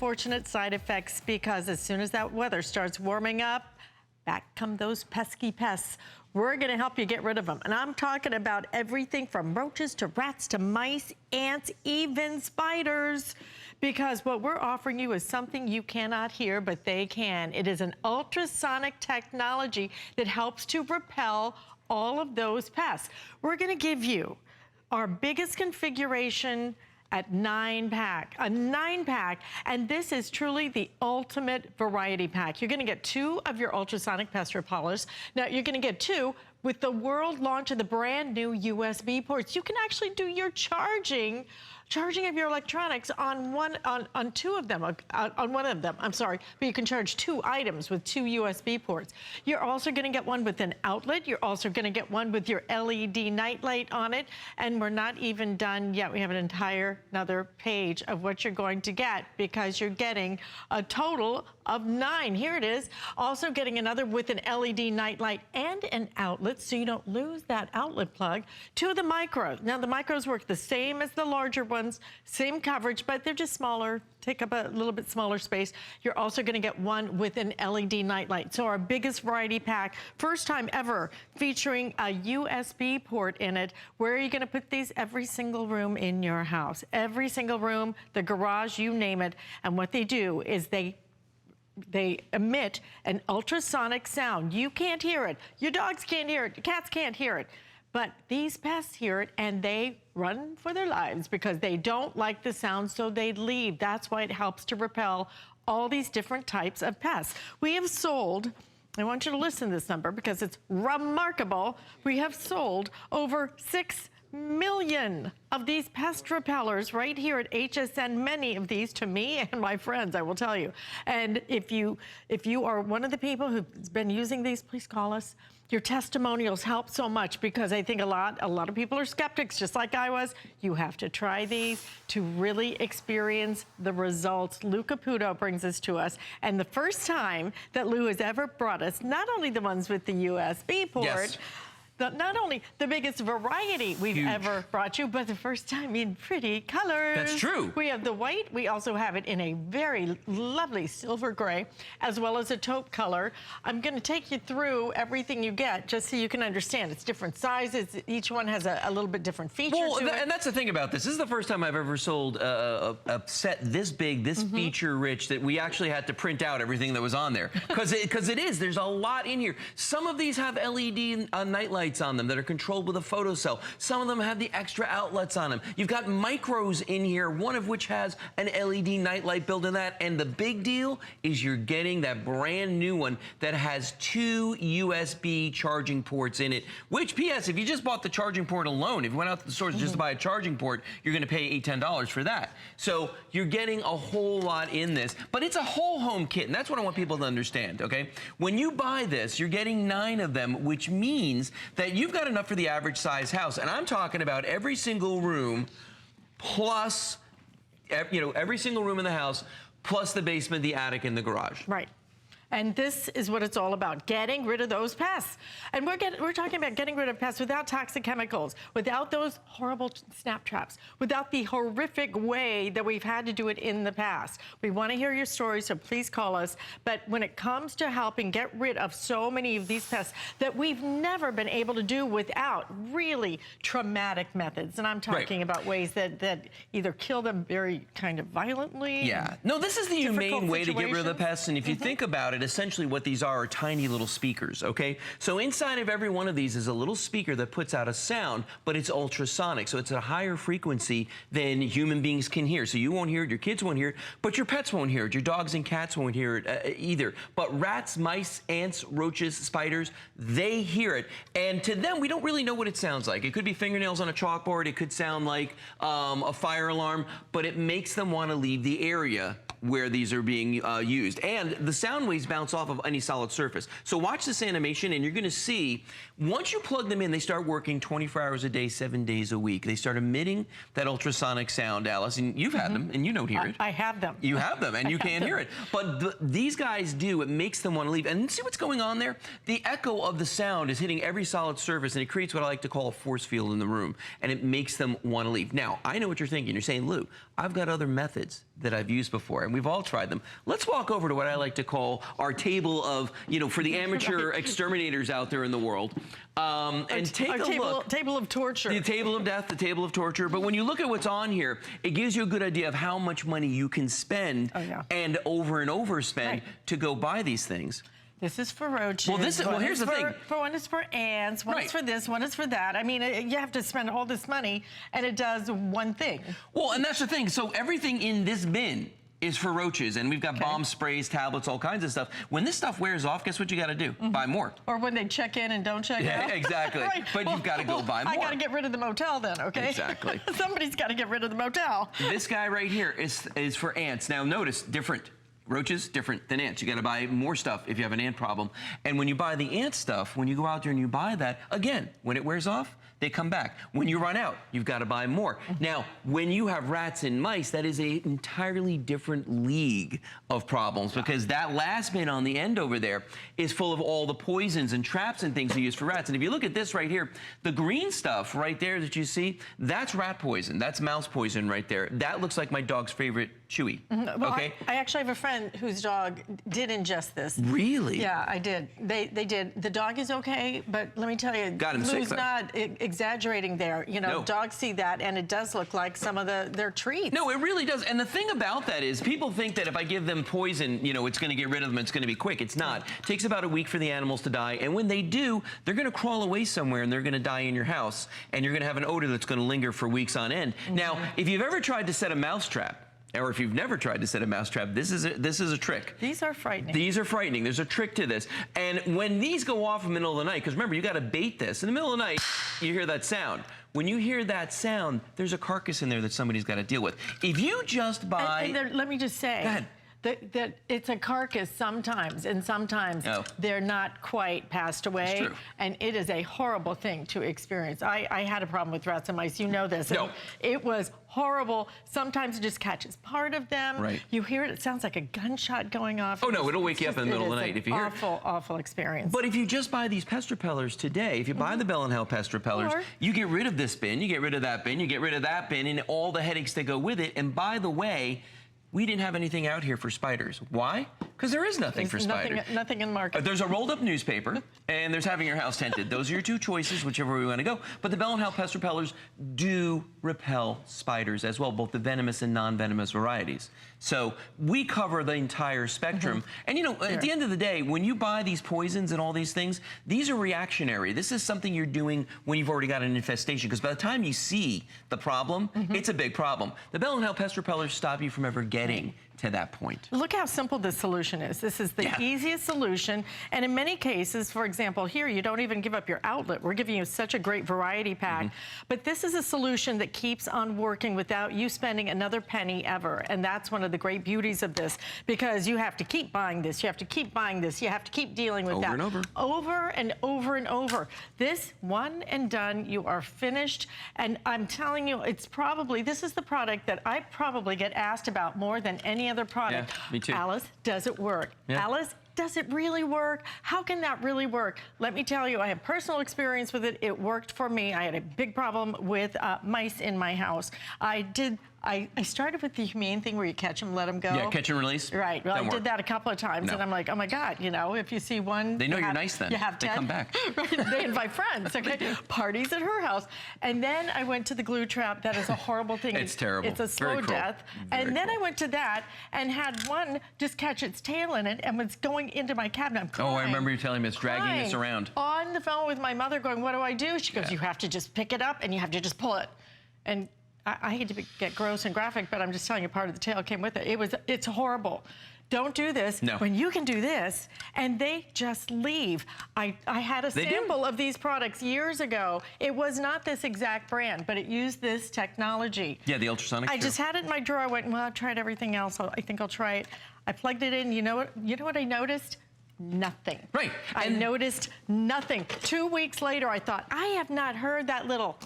Fortunate side effects, because as soon as that weather starts warming up, back come those pesky pests. We're gonna help you get rid of them. And I'm talking about everything from roaches to rats to mice, ants, even spiders. Because what we're offering you is something you cannot hear, but they can. It is an ultrasonic technology that helps to repel all of those pests. We're gonna give you our biggest configuration at 9-pack, a 9-pack, and this is truly the ultimate variety pack. You're gonna get 2 of your ultrasonic pest repellers. Now, you're gonna get 2 with the world launch of the brand new USB ports. You can actually do your charging of your electronics on one of them, I'm sorry, but you can charge 2 items with 2 USB ports. You're also gonna get one with an outlet. You're also gonna get one with your LED nightlight on it, and we're not even done yet. We have another page of what you're going to get, because you're getting a total of 9. Here it is. Also getting another with an LED nightlight and an outlet, so you don't lose that outlet plug. 2 of the micros. Now, the micros work the same as the larger ones, same coverage, but they're just smaller, take up a little bit smaller space. You're also gonna get one with an LED nightlight. So our biggest variety pack, first time ever featuring a USB port in it. Where are you gonna put these? Every single room in your house. Every single room, the garage, you name it. And what they do is they emit an ultrasonic sound. You can't hear it. Your dogs can't hear it. Your cats can't hear it. But these pests hear it, and they run for their lives because they don't like the sound, so they leave. That's why it helps to repel all these different types of pests. We have sold, I want you to listen to this number because it's remarkable. We have sold over 6 million of these pest repellers right here at HSN. Many of these to me and my friends, I will tell you. And if you are one of the people who's been using these, please call us. Your testimonials help so much, because I think a lot of people are skeptics, just like I was. You have to try these to really experience the results. Lou Caputo brings this to us, and the first time that Lou has ever brought us, not only the ones with the USB port, yes, not only the biggest variety we've ever brought you, but the first time in pretty colors. That's true. We have the white. We also have it in a very lovely silver gray, as well as a taupe color. I'm going to take you through everything you get, just so you can understand. It's different sizes. Each one has a little bit different feature to it. And that's the thing about this. This is the first time I've ever sold a set this big, this feature-rich, that we actually had to print out everything that was on there. Because it is. There's a lot in here. Some of these have LED night lights on them that are controlled with a photocell. Some of them have the extra outlets on them. You've got micros in here, one of which has an LED nightlight built in that. And the big deal is you're getting that brand new one that has 2 USB charging ports in it, which, P.S., if you just bought the charging port alone, if you went out to the stores just to buy a charging port, you're going to pay $8–10 for that. So you're getting a whole lot in this, but it's a whole home kit, and that's what I want people to understand, okay? When you buy this, you're getting 9 of them, which means that you've got enough for the average size house. And I'm talking about every single room plus, every single room in the house plus the basement, the attic, and the garage. Right. And this is what it's all about, getting rid of those pests. And we're talking about getting rid of pests without toxic chemicals, without those horrible snap traps, without the horrific way that we've had to do it in the past. We want to hear your stories, so please call us. But when it comes to helping get rid of so many of these pests that we've never been able to do without really traumatic methods, and I'm talking about ways that either kill them very kind of violently. Yeah. No, this is the humane way to get rid of the pests, and if you think about it, essentially what these are tiny little speakers, okay? So inside of every one of these is a little speaker that puts out a sound, but it's ultrasonic, so it's a higher frequency than human beings can hear. So you won't hear it, your kids won't hear it, but your pets won't hear it, your dogs and cats won't hear it either. But rats, mice, ants, roaches, spiders, they hear it. And to them, we don't really know what it sounds like. It could be fingernails on a chalkboard, it could sound like a fire alarm, but it makes them want to leave the area where these are being used. And the sound waves bounce off of any solid surface. So watch this animation and you're gonna see, once you plug them in, they start working 24 hours a day, 7 days a week. They start emitting that ultrasonic sound, Alice, and you've had them and you don't hear it. I have them. You have them and you can't hear it. But these guys do, it makes them wanna leave. And see what's going on there? The echo of the sound is hitting every solid surface and it creates what I like to call a force field in the room. And it makes them wanna leave. Now, I know what you're thinking. You're saying, Lou, I've got other methods that I've used before. and we've all tried them. Let's walk over to what I like to call our table of, for the amateur exterminators out there in the world. And take a look. Table of torture. The table of death, the table of torture. But when you look at what's on here, it gives you a good idea of how much money you can spend and overspend to go buy these things. This is for roaches. Well, here's the thing. One is for ants, one is for this, one is for that. I mean, you have to spend all this money, and it does one thing. Well, and that's the thing. So everything in this bin is for roaches, and we've got bomb sprays, tablets, all kinds of stuff. When this stuff wears off, guess what you got to do? Buy more. Or when they check in and don't check out. Yeah, exactly. But you've got to go buy more. I got to get rid of the motel then, okay? Exactly. Somebody's got to get rid of the motel. This guy right here is for ants. Now, notice, different. Roaches, different than ants. You got to buy more stuff if you have an ant problem. And when you buy the ant stuff, when you go out there and you buy that, again, when it wears off, they come back. When you run out, you've got to buy more. Now, when you have rats and mice, that is an entirely different league of problems, because that last bin on the end over there is full of all the poisons and traps and things we use for rats. And if you look at this right here, the green stuff right there that you see, that's rat poison. That's mouse poison right there. That looks like my dog's favorite Chewy. Well, okay. I actually have a friend whose dog did ingest this. Really? Yeah, I did. They did. The dog is okay, but let me tell you, got him sick, Lou's not exaggerating there. Dogs see that, and it does look like some of their treats. No, it really does. And the thing about that is, people think that if I give them poison, it's going to get rid of them. It's going to be quick. It's not. It takes about a week for the animals to die, and when they do, they're going to crawl away somewhere, and they're going to die in your house, and you're going to have an odor that's going to linger for weeks on end. Now, if you've ever tried to set a mouse trap, or if you've never tried to set a mousetrap, this is a trick. These are frightening. These are frightening. There's a trick to this. And when these go off in the middle of the night, because remember, you got to bait this. In the middle of the night, you hear that sound. When you hear that sound, there's a carcass in there that somebody's got to deal with. If you just buy... let me just say... Go ahead. That it's a carcass sometimes, and sometimes they're not quite passed away. It's true. And it is a horrible thing to experience. I had a problem with rats and mice. You know this. No. It was horrible. Sometimes it just catches part of them. Right. You hear it. It sounds like a gunshot going off. Oh, no, it'll wake you up in the middle of the night if you hear it. Awful, awful experience. But if you just buy these pest repellers today, if you buy the Bell & Howell pest repellers, you get rid of this bin, you get rid of that bin, you get rid of that bin, and all the headaches that go with it. And by the way, we didn't have anything out here for spiders. Why? Because there is nothing for spiders. Nothing in the market. There's a rolled up newspaper, and there's having your house tented. Those are your two choices, whichever way we want to go. But the Bell & Howell pest repellers do repel spiders as well, both the venomous and non-venomous varieties. So we cover the entire spectrum. And at the end of the day, when you buy these poisons and all these things, these are reactionary. This is something you're doing when you've already got an infestation, because by the time you see the problem, it's a big problem. The Bell & Howell pest repellers stop you from ever getting to that point. Look how simple this solution is. This is the easiest solution, and in many cases, for example, here you don't even give up your outlet. We're giving you such a great variety pack, but this is a solution that keeps on working without you spending another penny ever, and that's one of the great beauties of this, because you have to keep buying this, you have to keep buying this, you have to keep dealing with that. Over and over and over. This one and done, you are finished, and I'm telling you, this is the product that I probably get asked about more than any other product. Yeah, me too. Alice, does it work? Yeah. Alice, does it really work? How can that really work? Let me tell you, I have personal experience with it. It worked for me. I had a big problem with mice in my house. I started with the humane thing where you catch them, let them go. Yeah, catch and release. Right. Well, I did that a couple of times, and I'm like, oh my God, if you see one, they know you're nice then. You have 10. They come back. Right. They invite friends. Okay. Parties at her house, and then I went to the glue trap. That is a horrible thing. It's terrible. It's a slow death. And then I went to that and had one just catch its tail in it and was going into my cabinet. I'm crying. Oh, I remember you telling me it's dragging us around. On the phone with my mother, going, what do I do? She goes, you have to just pick it up and you have to just pull it. And I hate to get gross and graphic, but I'm just telling you, part of the tail came with it. It's horrible. Don't do this when you can do this, and they just leave. I had a sample of these products years ago. It was not this exact brand, but it used this technology. Yeah, the ultrasonic. I just had it in my drawer. I went, well, I've tried everything else. I think I'll try it. I plugged it in. You know what I noticed? Nothing. Right. I noticed nothing. 2 weeks later, I thought, I have not heard that little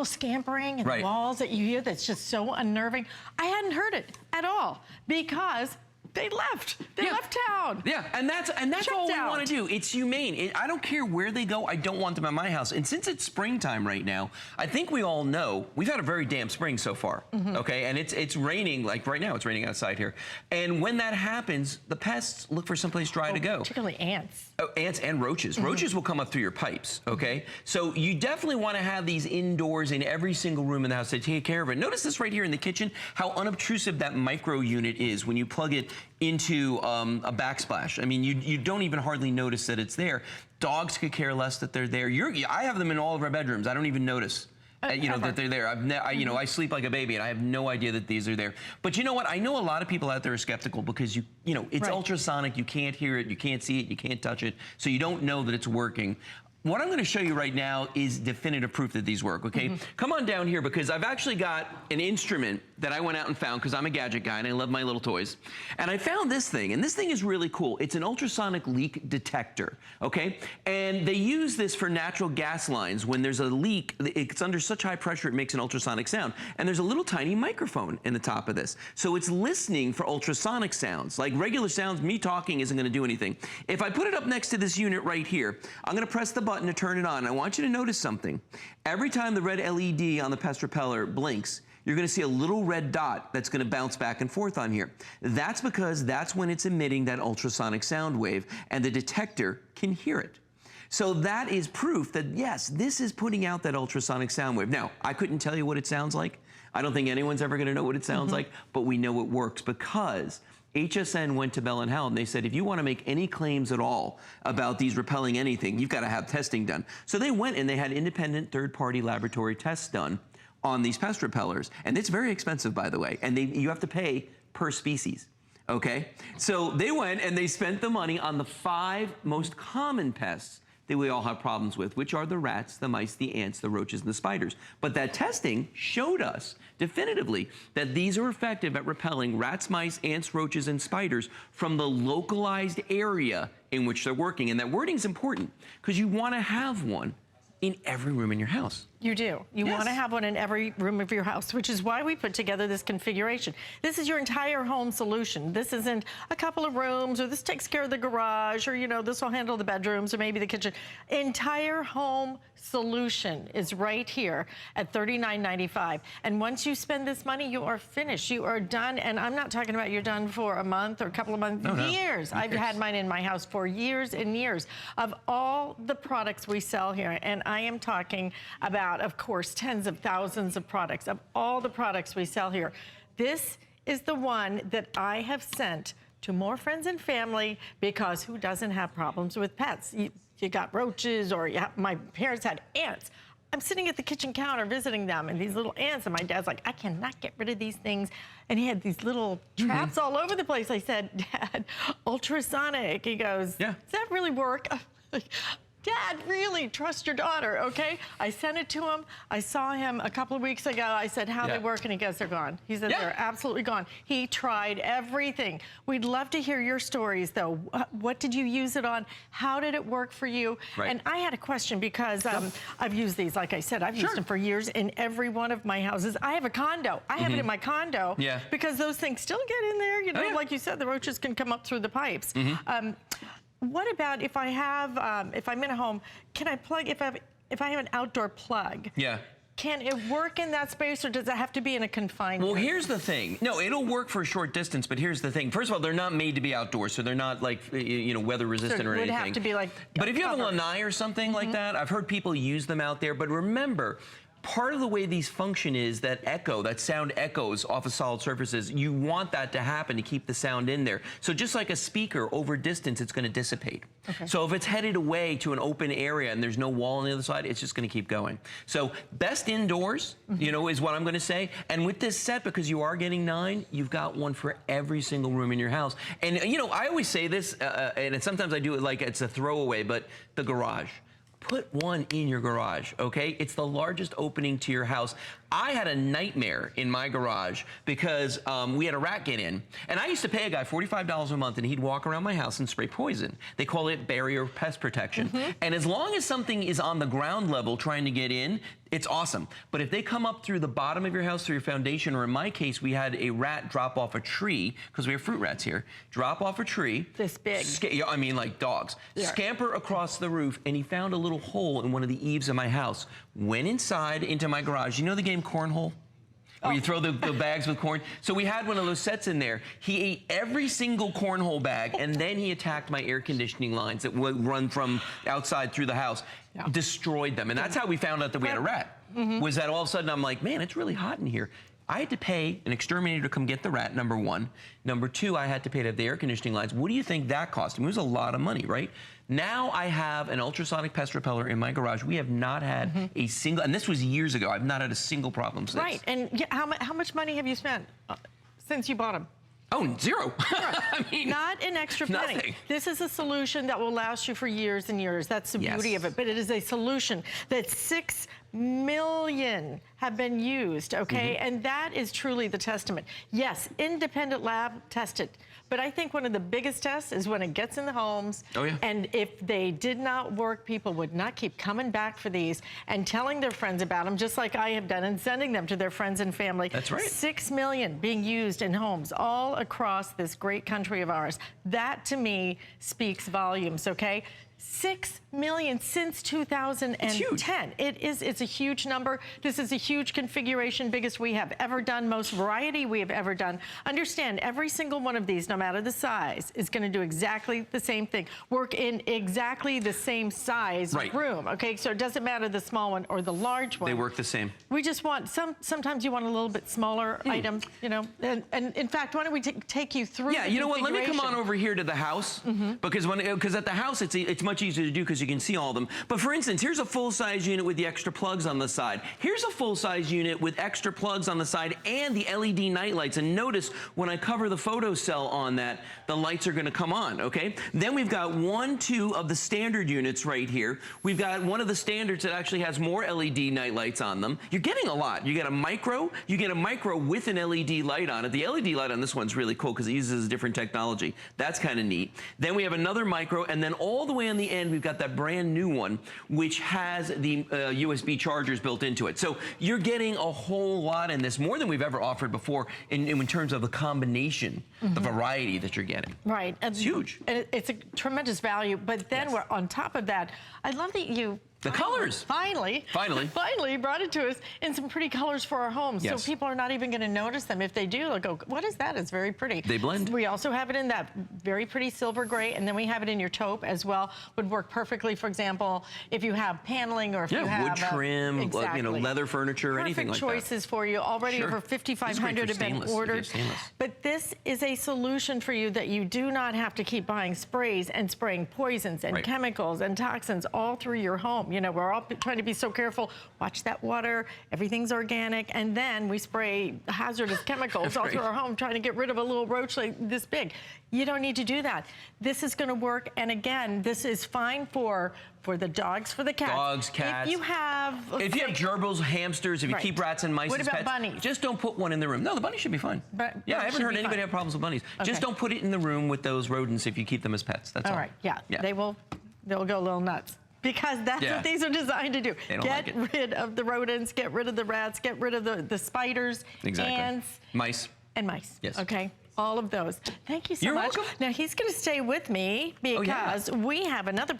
scampering in the walls that you hear that's just so unnerving. I hadn't heard it at all because They left. They left town. Yeah, and that's all we want to do. It's humane. I don't care where they go. I don't want them at my house. And since it's springtime right now, I think we all know we've had a very damp spring so far. Okay, and it's raining. Like right now, it's raining outside here. And when that happens, the pests look for someplace dry to go. Particularly ants. Oh, ants and roaches. Roaches will come up through your pipes. Okay, so you definitely want to have these indoors in every single room in the house to take care of it. Notice this right here in the kitchen, how unobtrusive that micro unit is when you plug it into a backsplash. I mean, you don't even hardly notice that it's there. Dogs could care less that they're there. I have them in all of our bedrooms. I don't even notice. That they're there. I sleep like a baby, and I have no idea that these are there. But you know what? I know a lot of people out there are skeptical because it's ultrasonic. You can't hear it, you can't see it, you can't touch it, so you don't know that it's working. What I'm going to show you right now is definitive proof that these work, okay? Come on down here because I've actually got an instrument that I went out and found because I'm a gadget guy and I love my little toys. And I found this thing, and this thing is really cool. It's an ultrasonic leak detector, okay? And they use this for natural gas lines. When there's a leak, it's under such high pressure it makes an ultrasonic sound. And there's a little tiny microphone in the top of this. So it's listening for ultrasonic sounds. Like regular sounds, me talking isn't going to do anything. If I put it up next to this unit right here, I'm going to press the button to turn it on. I want you to notice something. Every time the red LED on the pest repeller blinks, you're going to see a little red dot that's going to bounce back and forth on here. That's because that's when it's emitting that ultrasonic sound wave, and the detector can hear it. So that is proof that, yes, this is putting out that ultrasonic sound wave. Now, I couldn't tell you what it sounds like. I don't think anyone's ever going to know what it sounds like, but we know it works because HSN went to Bell and Howell and they said, if you want to make any claims at all about these repelling anything, you've got to have testing done. So they went and they had independent third-party laboratory tests done on these pest repellers. And it's very expensive, by the way. And you have to pay per species, okay? So they went and they spent the money on the 5 most common pests that we all have problems with, which are the rats, the mice, the ants, the roaches, and the spiders. But that testing showed us definitively that these are effective at repelling rats, mice, ants, roaches, and spiders from the localized area in which they're working. And that wording is important because you want to have one in every room in your house. You do. You want to have one in every room of your house, which is why we put together this configuration. This is your entire home solution. This isn't a couple of rooms, or this takes care of the garage, or, this will handle the bedrooms, or maybe the kitchen. Entire home solution is right here at $39.95. And once you spend this money, you are finished. You are done. And I'm not talking about you're done for a month or a couple of months. Years. I've had mine in my house for years and years. Of all the products we sell here, and I am talking about, of course, tens of thousands of products, of all the products we sell here, this is the one that I have sent to more friends and family, because who doesn't have problems with pets? You got roaches, or my parents had ants. I'm sitting at the kitchen counter visiting them, and these little ants, and my dad's like, I cannot get rid of these things. And he had these little traps all over the place. I said, Dad, ultrasonic. He goes, does that really work? Dad, really, trust your daughter, okay? I sent it to him. I saw him a couple of weeks ago. I said, how they work? And he goes, they're gone. He said, they're absolutely gone. He tried everything. We'd love to hear your stories, though. What did you use it on? How did it work for you? And I had a question because I've used these, like I said, I've used them for years in every one of my houses. I have a condo. I have it in my condo because those things still get in there. Like you said, the roaches can come up through the pipes. What about if I have, if I'm in a home, can I plug, if I have an outdoor plug? Can it work in that space, or does it have to be in a confined room? Well, here's the thing. No, it'll work for a short distance, but here's the thing. First of all, they're not made to be outdoors, so they're not like, weather resistant or anything. It would have to be like But if you have a lanai or something like that, I've heard people use them out there, but remember, part of the way these function is that echo, that sound echoes off of solid surfaces. You want that to happen to keep the sound in there. So just like a speaker, over distance, it's going to dissipate. So if it's headed away to an open area and there's no wall on the other side, it's just going to keep going. So best indoors, is what I'm going to say. And with this set, because you are getting 9, you've got one for every single room in your house. And, I always say this, and sometimes I do it like it's a throwaway, but the garage. Put one in your garage, okay? It's the largest opening to your house. I had a nightmare in my garage because we had a rat get in. And I used to pay a guy $45 a month, and he'd walk around my house and spray poison. They call it barrier pest protection. And as long as something is on the ground level trying to get in, It's awesome. But if they come up through the bottom of your house, through your foundation, or in my case, we had a rat drop off a tree, because we have fruit rats here, drop off a tree. This big. I mean, like dogs. Yeah. Scamper across the roof, and he found a little hole in one of the eaves of my house. Went inside into my garage. You know the game Cornhole? Where you throw the bags with corn. So we had one of those sets in there. He ate every single cornhole bag, and then he attacked my air conditioning lines that would run from outside through the house, destroyed them. And that's how we found out that we had a rat, was that all of a sudden I'm like, man, it's really hot in here. I had to pay an exterminator to come get the rat, number one. Number two, I had to pay to have the air conditioning lines. What do you think that cost? I mean, it was a lot of money, right? Now I have an ultrasonic pest repeller in my garage. We have not had a single, and this was years ago, I've not had a single problem since. Right, and how much money have you spent since you bought them? Oh, zero. I mean, not an extra penny. Nothing. This is a solution that will last you for years and years. That's the beauty of it. But it is a solution that 6 million have been used, okay? And that is truly the testament. Yes, independent lab tested. But I think one of the biggest tests is when it gets in the homes. Oh, yeah. And if they did not work, people would not keep coming back for these and telling their friends about them, just like I have done, and sending them to their friends and family. That's right. 6 million being used in homes all across this great country of ours. That, to me, speaks volumes, okay? 6 million since 2010. It's a huge number. This is a huge configuration, biggest we have ever done, most variety we have ever done. Understand, every single one of these, no matter the size, is going to do exactly the same thing. Work in exactly the same size room, okay? So it doesn't matter the small one or the large one. They work the same. We just want, sometimes you want a little bit smaller items, you know? And in fact, why don't we take you through the you know what, let me come on over here to the house, because at the house, it's much easier to do because you can see all of them. But for instance, here's a full-size unit with the extra plugs on the side. Here's a full-size unit with extra plugs on the side and the LED night lights. And notice when I cover the photo cell on that, the lights are going to come on, okay? Then we've got 1, 2 of the standard units right here. We've got one of the standards that actually has more LED night lights on them. You're getting a lot. You get a micro with an LED light on it. The LED light on this one's really cool because it uses a different technology. That's kind of neat. Then we have another micro, and then all the way on the end, we've got that brand new one, which has the USB chargers built into it. So you're getting a whole lot in this, more than we've ever offered before in terms of the combination, the variety that you're getting. Right. It's huge. And it's a tremendous value. But then we're on top of that, I love that you colors. Finally brought it to us in some pretty colors for our homes. Yes. So people are not even going to notice them. If they do, they'll go, what is that? It's very pretty. They blend. We also have it in that very pretty silver gray, and then we have it in your taupe as well. Would work perfectly, for example, if you have paneling or if you have wood trim, you know, leather furniture, anything like that. Perfect choices for you. Already over 5,500 have been ordered. But this is a solution for you that you do not have to keep buying sprays and spraying poisons and chemicals and toxins all through your home. You know, we're all trying to be so careful. Watch that water. Everything's organic. And then we spray hazardous chemicals all through our home trying to get rid of a little roach like this big. You don't need to do that. This is going to work. And again, this is fine for the dogs, for the cats. Dogs, cats. If you have gerbils, hamsters, if you keep rats and mice as pets. What about bunnies? Just don't put one in the room. No, the bunny should be fine. Yeah, I haven't heard anybody have problems with bunnies. Just don't put it in the room with those rodents if you keep them as pets. That's all. All right, they'll go a little nuts. Because that's what these are designed to do. Get rid of the rodents, get rid of the rats, get rid of the spiders, ants. Mice. And mice. Yes. Okay. All of those. Thank you so much. You're welcome. Now he's going to stay with me because we have another